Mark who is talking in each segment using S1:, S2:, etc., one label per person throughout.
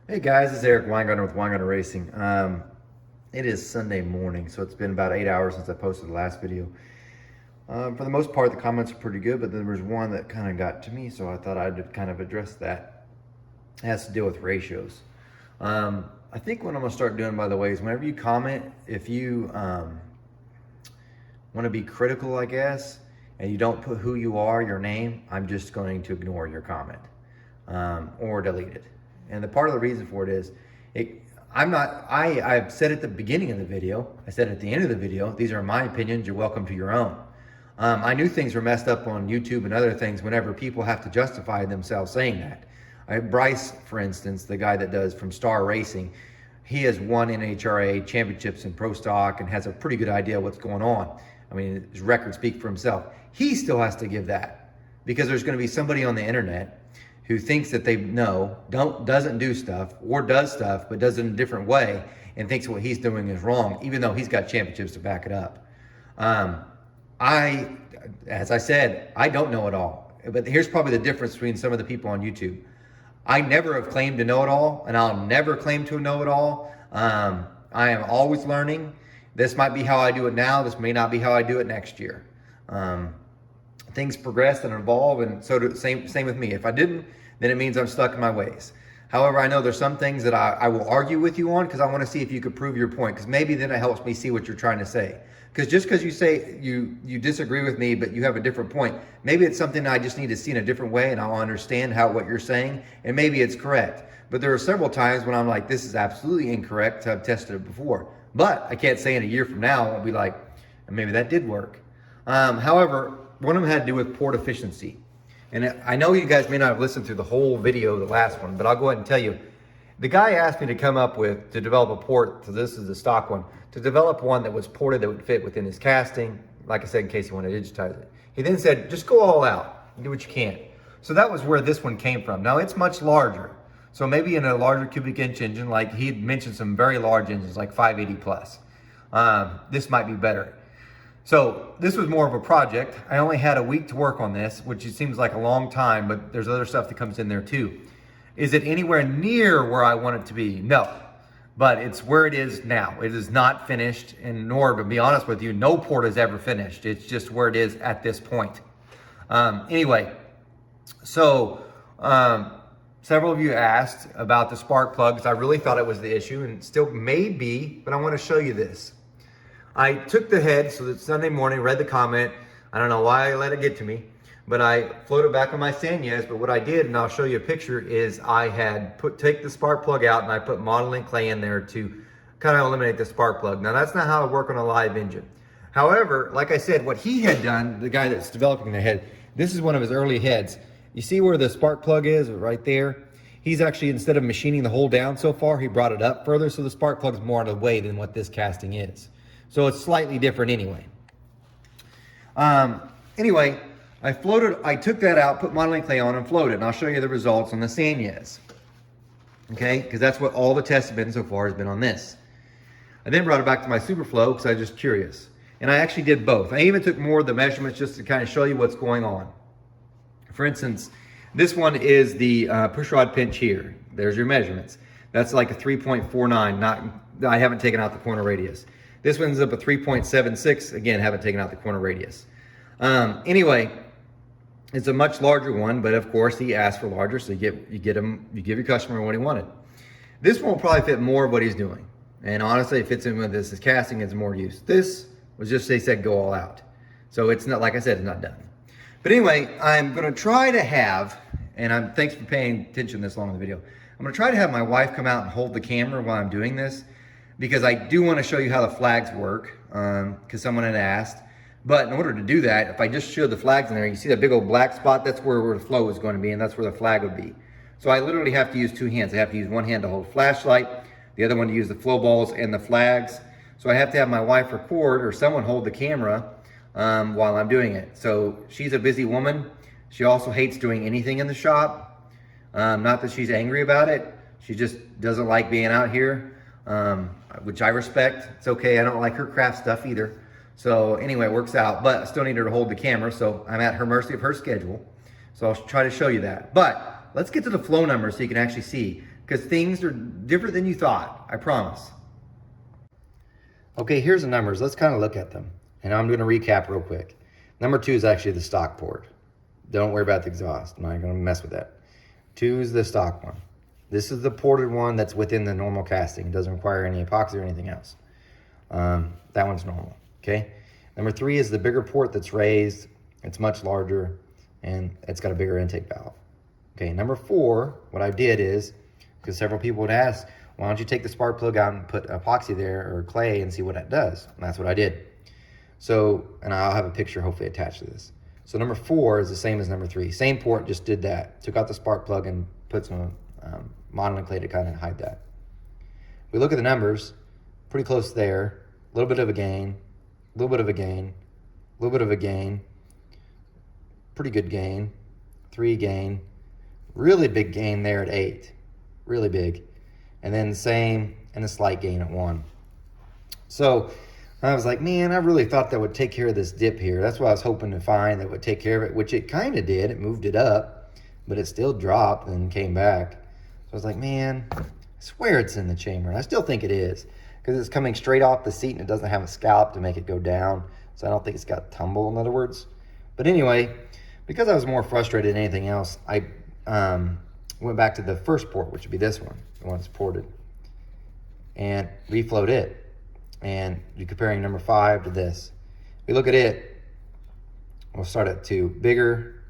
S1: Hey guys, it's Eric Weingartner with Weingartner Racing. It is Sunday morning, so it's been about 8 hours since I posted the last video. For the most part, the comments are pretty good, but then there was one that kind of got to me, so I thought I'd kind of address that. It has to deal with ratios. I think what I'm going to start doing, by the way, is whenever you comment, if you want to be critical, I guess, and you don't put who you are, your name, I'm just going to ignore your comment or delete it. And the part of the reason for it is, I've said at the beginning of the video, I said at the end of the video, these are my opinions, you're welcome to your own. I knew things were messed up on YouTube and other things whenever people have to justify themselves saying that. Bryce, for instance, the guy that does from Star Racing, he has won NHRA championships in pro stock and has a pretty good idea what's going on. I mean, his records speak for himself. He still has to give that because there's going to be somebody on the internet who thinks that they know, doesn't do stuff, or does stuff, but does it in a different way, and thinks what he's doing is wrong, even though he's got championships to back it up. As I said, I don't know it all, but here's probably the difference between some of the people on YouTube. I never have claimed to know it all, and I'll never claim to know it all. I am always learning. This might be how I do it now. This may not be how I do it next year. Things progress and evolve, and so same with me. If I didn't, then it means I'm stuck in my ways. However, I know there's some things that I will argue with you on because I want to see if you could prove your point, because maybe then it helps me see what you're trying to say. Because just because you say you disagree with me, but you have a different point, maybe it's something I just need to see in a different way, and I'll understand what you're saying, and maybe it's correct. But there are several times when I'm like, this is absolutely incorrect. I've tested it before. But I can't say in a year from now, I won't be like, maybe that did work. However, one of them had to do with port efficiency. And I know you guys may not have listened through the whole video, the last one, but I'll go ahead and tell you. The guy asked me to come up with, to develop a port, so this is the stock one, to develop one that was ported that would fit within his casting, like I said, in case you want to digitize it. He then said, just go all out, do what you can. So that was where this one came from. Now it's much larger. So maybe in a larger cubic inch engine, like he had mentioned some very large engines, like 580 plus. This might be better. So this was more of a project. I only had a week to work on this, which it seems like a long time, but there's other stuff that comes in there too. Is it anywhere near where I want it to be? No, but it's where it is now. It is not finished, and nor, to be honest with you, no port is ever finished. It's just where it is at this point. Anyway, so several of you asked about the spark plugs. I really thought it was the issue, and still may be, but I want to show you this. I took the head, so that Sunday morning, read the comment. I don't know why I let it get to me, but I floated back on my Sanyas. But what I did, and I'll show you a picture, is I had take the spark plug out and I put modeling clay in there to kind of eliminate the spark plug. Now that's not how it works on a live engine. However, like I said, what he had done, the guy that's developing the head, this is one of his early heads. You see where the spark plug is right there? He's actually, instead of machining the hole down so far, he brought it up further, so the spark plug is more out of the way than what this casting is. So it's slightly different anyway. Anyway, I took that out, put modeling clay on and floated, and I'll show you the results on the Sanyas. Okay, because that's what all the tests have been so far, has been on this. I then brought it back to my Superflow because I was just curious. And I actually did both. I even took more of the measurements just to kind of show you what's going on. For instance, this one is the push rod pinch here. There's your measurements. That's like a 3.49. I haven't taken out the corner radius. This one's up a 3.76. Again, haven't taken out the corner radius. Anyway, it's a much larger one, but of course he asked for larger, so you give your customer what he wanted. This one will probably fit more of what he's doing, and honestly, it fits in with this. His casting is more use. This was just, they said go all out, so it's not, like I said, it's not done. But anyway, I'm going to try to have, and thanks for paying attention this long in the video. I'm going to try to have my wife come out and hold the camera while I'm doing this, because I do want to show you how the flags work, because someone had asked. But in order to do that, if I just show the flags in there, you see that big old black spot? That's where the flow is going to be, and that's where the flag would be. So I literally have to use two hands. I have to use one hand to hold flashlight, the other one to use the flow balls and the flags. So I have to have my wife record, or someone hold the camera while I'm doing it. So she's a busy woman. She also hates doing anything in the shop. Not that she's angry about it. She just doesn't like being out here. Which I respect. It's okay. I don't like her craft stuff either. So anyway, it works out, but I still need her to hold the camera, so I'm at her mercy of her schedule. So I'll try to show you that. But let's get to the flow numbers so you can actually see. because things are different than you thought. I promise. Okay, here's the numbers. Let's kind of look at them. And I'm going to recap real quick. Number 2 is actually the stock port. Don't worry about the exhaust. I'm not going to mess with that. 2 is the stock one. This is the ported one that's within the normal casting. It doesn't require any epoxy or anything else. That one's normal, okay? Number 3 is the bigger port that's raised. It's much larger, and it's got a bigger intake valve. Okay, number 4, what I did is, because several people would ask, why don't you take the spark plug out and put epoxy there or clay and see what that does? And that's what I did. So, and I'll have a picture hopefully attached to this. So number 4 is the same as number 3. Same port, just did that. Took out the spark plug and put some modeling clay to kind of hide that. We look at the numbers, pretty close there. A little bit of a gain, a little bit of a gain, a little bit of a gain, pretty good gain, 3 gain, really big gain there at 8, really big. And then the same and a slight gain at 1. So I was like, man, I really thought that would take care of this dip here. That's what I was hoping to find, that would take care of it, which it kind of did. It moved it up, but it still dropped and came back. So I was like, man, I swear it's in the chamber. And I still think it is, because it's coming straight off the seat and it doesn't have a scallop to make it go down. So I don't think it's got tumble, in other words. But anyway, because I was more frustrated than anything else, I went back to the first port, which would be this one, the one that's ported, and reflowed it. And you're comparing number 5 to this. If we look at it, we'll start at 2. Bigger,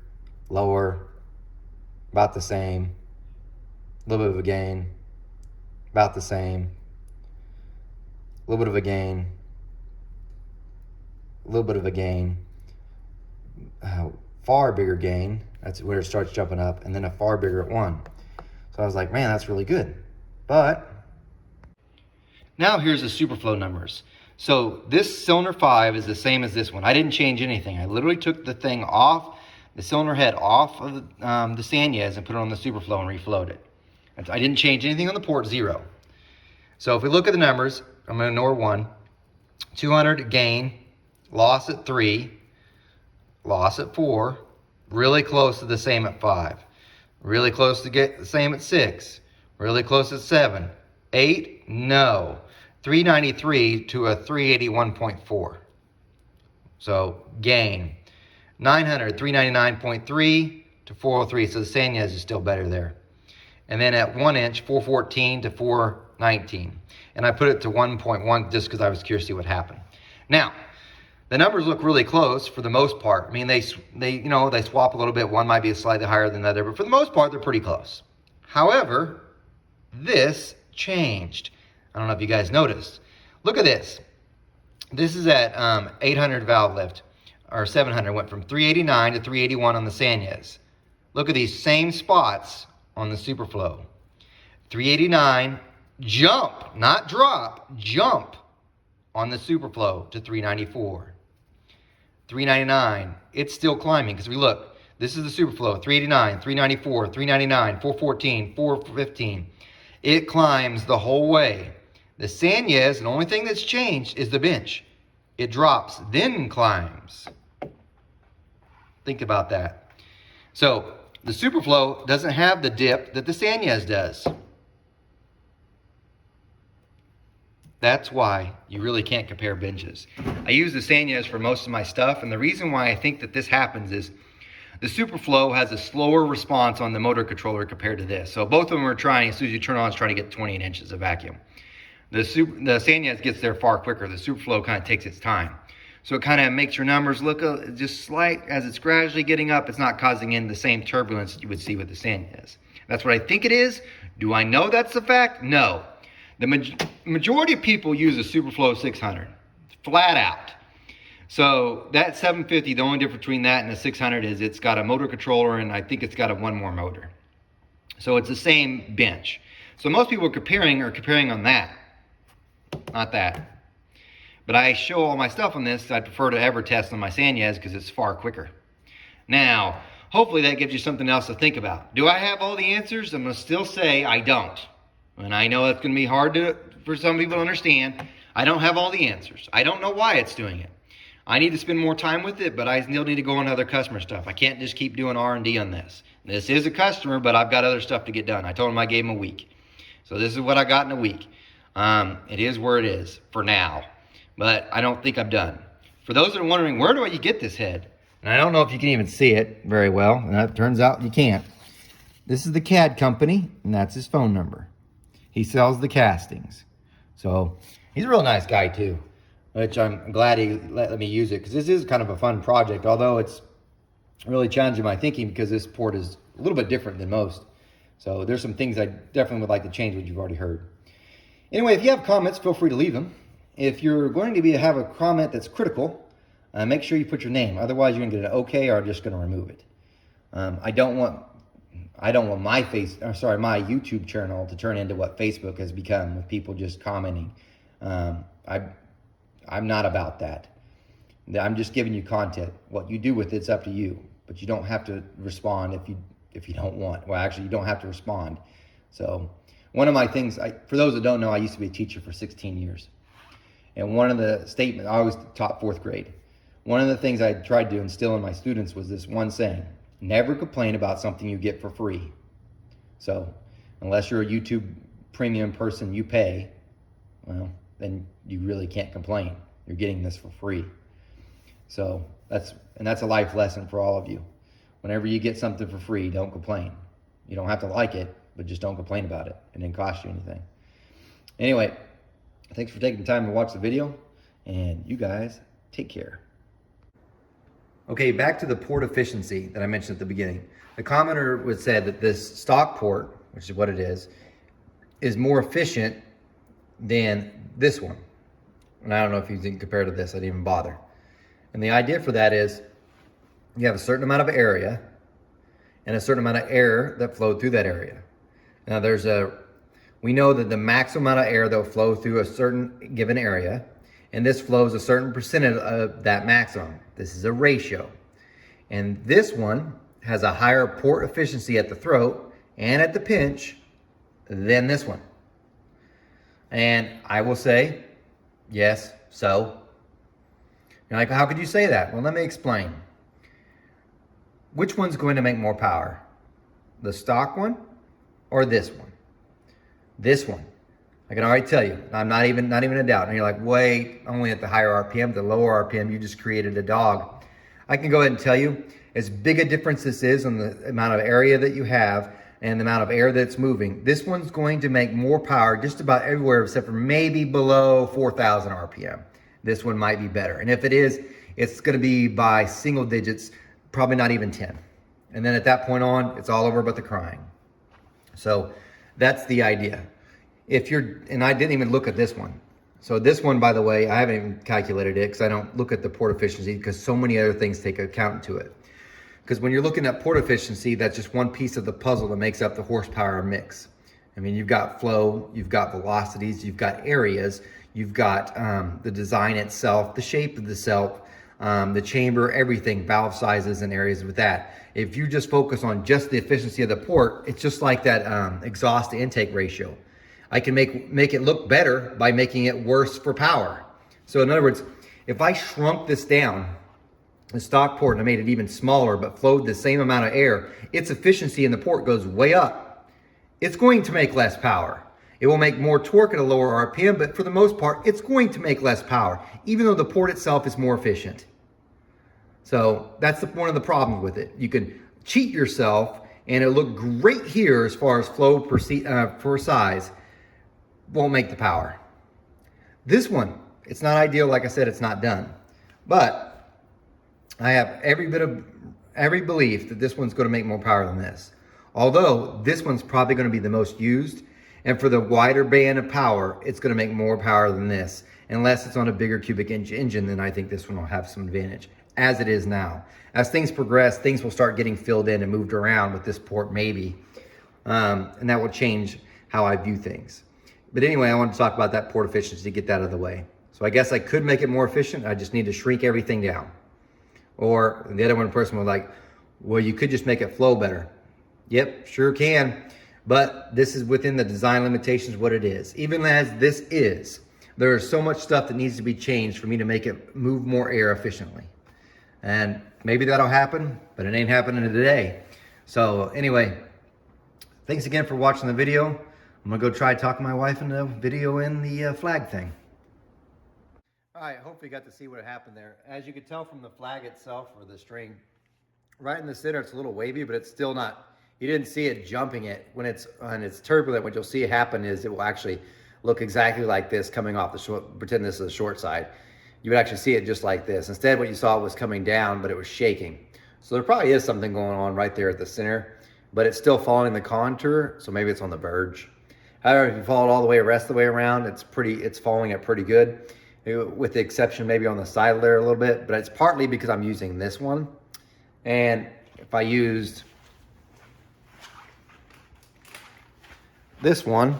S1: lower, about the same, a little bit of a gain, about the same, a little bit of a gain, a little bit of a gain, far bigger gain. That's where it starts jumping up, and then a far bigger at 1. So I was like, man, that's really good. But now here's the Superflow numbers. So this cylinder 5 is the same as this one. I didn't change anything. I literally took the thing off, the cylinder head off of the Sanez and put it on the Superflow and reflowed it. I didn't change anything on the port, 0. So if we look at the numbers, I'm going to ignore 1. 200 gain, loss at 3, loss at 4, really close to the same at 5, really close to get the same at 6, really close at 7, 8, no, 393 to a 381.4. So gain. 900, 399.3 to 403. So the Sanez is still better there. And then at 1 inch, 414 to 419. And I put it to 1.1 just because I was curious to see what happened. Now, the numbers look really close for the most part. I mean, they swap a little bit. One might be slightly higher than the other, but for the most part, they're pretty close. However, this changed. I don't know if you guys noticed. Look at this. This is at 800 valve lift, or 700. Went from 389 to 381 on the Sanez. Look at these same spots on the Superflow. 389, jump, not drop, jump on the Superflow to 394. 399, it's still climbing because we look, this is the Superflow, 389, 394, 399, 414, 415. It climbs the whole way. The Sanez, the only thing that's changed is the bench. It drops, then climbs. Think about that. So the Superflow doesn't have the dip that the Sanez does. That's why you really can't compare benches. I use the Sanez for most of my stuff, and the reason why I think that this happens is the Superflow has a slower response on the motor controller compared to this. So both of them are trying, as soon as you turn on, it's trying to get 28 inches of vacuum. The Sanez gets there far quicker. The Superflow kind of takes its time. So it kind of makes your numbers look just slight, as it's gradually getting up, it's not causing in the same turbulence that you would see with the Sanez. That's what I think it is. Do I know that's the fact? No. The majority of people use a Superflow 600, flat out. So that 750, the only difference between that and the 600 is it's got a motor controller, and I think it's got one more motor. So it's the same bench. So most people are comparing on that, not that. But I show all my stuff on this. I prefer to ever test on my Sanez because it's far quicker. Now, hopefully that gives you something else to think about. Do I have all the answers? I'm going to still say I don't. And I know it's going to be hard for some people to understand. I don't have all the answers. I don't know why it's doing it. I need to spend more time with it, but I still need to go on other customer stuff. I can't just keep doing R&D on this. This is a customer, but I've got other stuff to get done. I told him I gave him a week. So this is what I got in a week. It is where it is for now, but I don't think I'm done. For those that are wondering, where do you get this head? And I don't know if you can even see it very well, and it turns out you can't. This is the CAD company, and that's his phone number. He sells the castings. So he's a real nice guy too, which I'm glad he let me use it, because this is kind of a fun project, although it's really challenging my thinking because this port is a little bit different than most. So there's some things I definitely would like to change, what you've already heard. Anyway, if you have comments, feel free to leave them. If you're going to have a comment that's critical, make sure you put your name. Otherwise, you're going to get an okay, or I'm just going to remove it. I don't want my YouTube channel to turn into what Facebook has become, with people just commenting. I'm not about that. I'm just giving you content. What you do with it's up to you, but you don't have to respond if you don't want. Well, actually, you don't have to respond. So one of my things, for those that don't know, I used to be a teacher for 16 years. And one of the statements, I always taught 4th grade. One of the things I tried to instill in my students was this one saying: never complain about something you get for free. So unless you're a YouTube premium person, you pay, well, then you really can't complain. You're getting this for free. So that's a life lesson for all of you. Whenever you get something for free, don't complain. You don't have to like it, but just don't complain about it. It didn't cost you anything. Anyway, thanks for taking the time to watch the video, and you guys take care. Okay, back to the port efficiency that I mentioned at the beginning. The commenter would say that this stock port, which is what it is more efficient than this one. And I don't know if you can compare to this, I didn't even bother. And the idea for that is you have a certain amount of area and a certain amount of air that flowed through that area. Now we know that the maximum amount of air that will flow through a certain given area, and this flows a certain percentage of that maximum. This is a ratio. And this one has a higher port efficiency at the throat and at the pinch than this one. And I will say, yes, so. You're like, how could you say that? Well, let me explain. Which one's going to make more power? The stock one or this one? This one. I can already tell you, I'm not even a doubt. And you're like, wait, only at the higher RPM, the lower RPM, you just created a dog. I can go ahead and tell you, as big a difference this is on the amount of area that you have and the amount of air that's moving, this one's going to make more power just about everywhere except for maybe below 4,000 RPM. This one might be better. And if it is, it's going to be by single digits, probably not even 10. And then at that point on, it's all over but the crying. So that's the idea. And I didn't even look at this one. So this one, by the way, I haven't even calculated it because I don't look at the port efficiency because so many other things take account to it. Because when you're looking at port efficiency, that's just one piece of the puzzle that makes up the horsepower mix. I mean, you've got flow, you've got velocities, you've got areas, you've got the design itself, the shape of the self, the chamber, everything, valve sizes and areas with that. If you just focus on just the efficiency of the port, it's just like that exhaust to intake ratio. I can make it look better by making it worse for power. So in other words, if I shrunk this down, the stock port, and I made it even smaller, but flowed the same amount of air, its efficiency in the port goes way up. It's going to make less power. It will make more torque at a lower RPM, but for the most part, it's going to make less power, even though the port itself is more efficient. So that's one of the problems with it. You can cheat yourself, and it'll look great here as far as flow per size, won't make the power. This one, it's not ideal. Like I said, it's not done. But I have every belief that this one's going to make more power than this. Although this one's probably going to be the most used, and for the wider band of power, it's going to make more power than this. Unless it's on a bigger cubic inch engine, then I think this one will have some advantage, as it is now. As things progress, things will start getting filled in and moved around with this port maybe. And that will change how I view things. But anyway, I want to talk about that port efficiency to get that out of the way. So I guess I could make it more efficient. I just need to shrink everything down. Or the other one person was like, well, you could just make it flow better. Yep, sure can. But this is within the design limitations what it is. Even as this is, there is so much stuff that needs to be changed for me to make it move more air efficiently. And maybe that'll happen, but it ain't happening today. So anyway, thanks again for watching the video. I'm gonna go try talking my wife into video in the flag thing. All right, hopefully you got to see what happened there. As you could tell from the flag itself, or the string, right in the center, it's a little wavy, but it's still not, you didn't see it jumping it. When it's turbulent, what you'll see happen is it will actually look exactly like this coming off the short, pretend this is the short side. You would actually see it just like this. Instead, what you saw was coming down, but it was shaking. So there probably is something going on right there at the center, but it's still following the contour, so maybe it's on the verge. However, if you follow it all the way, the rest of the way around, it's following it pretty good, with the exception maybe on the side there a little bit, but it's partly because I'm using this one. And if I used this one,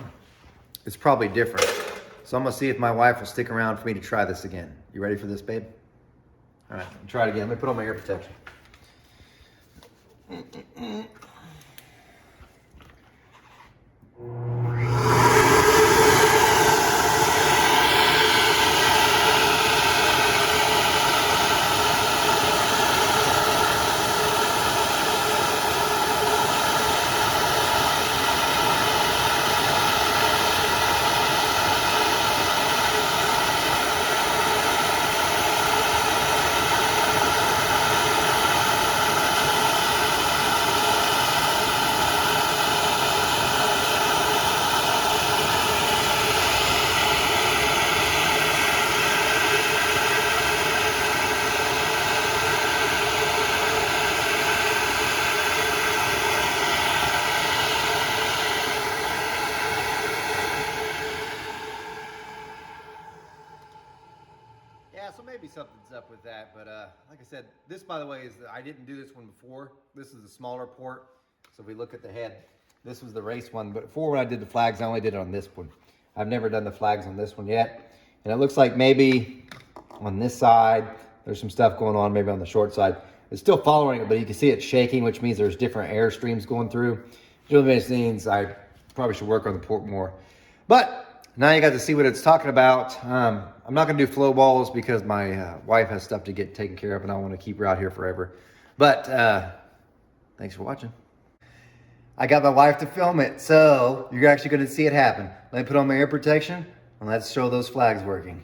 S1: it's probably different. So I'm gonna see if my wife will stick around for me to try this again. You ready for this, babe? All right, try it again. Let me put on my ear protection. Yeah, so maybe something's up with that, but like I said, this, by the way, is I didn't do this one before. This is the smaller port. So if we look at the head, this was the race one, but before, when I did the flags, I only did it on this one. I've never done the flags on this one yet, and it looks like maybe on this side there's some stuff going on, maybe on the short side. It's still following it, but you can see it shaking, which means there's different air streams going through. Really means I probably should work on the port more. But now you got to see what it's talking about. I'm not gonna do flow balls because my wife has stuff to get taken care of and I want to keep her out here forever. But thanks for watching. I got my wife to film it, so you're actually gonna see it happen. Let me put on my ear protection and let's show those flags working.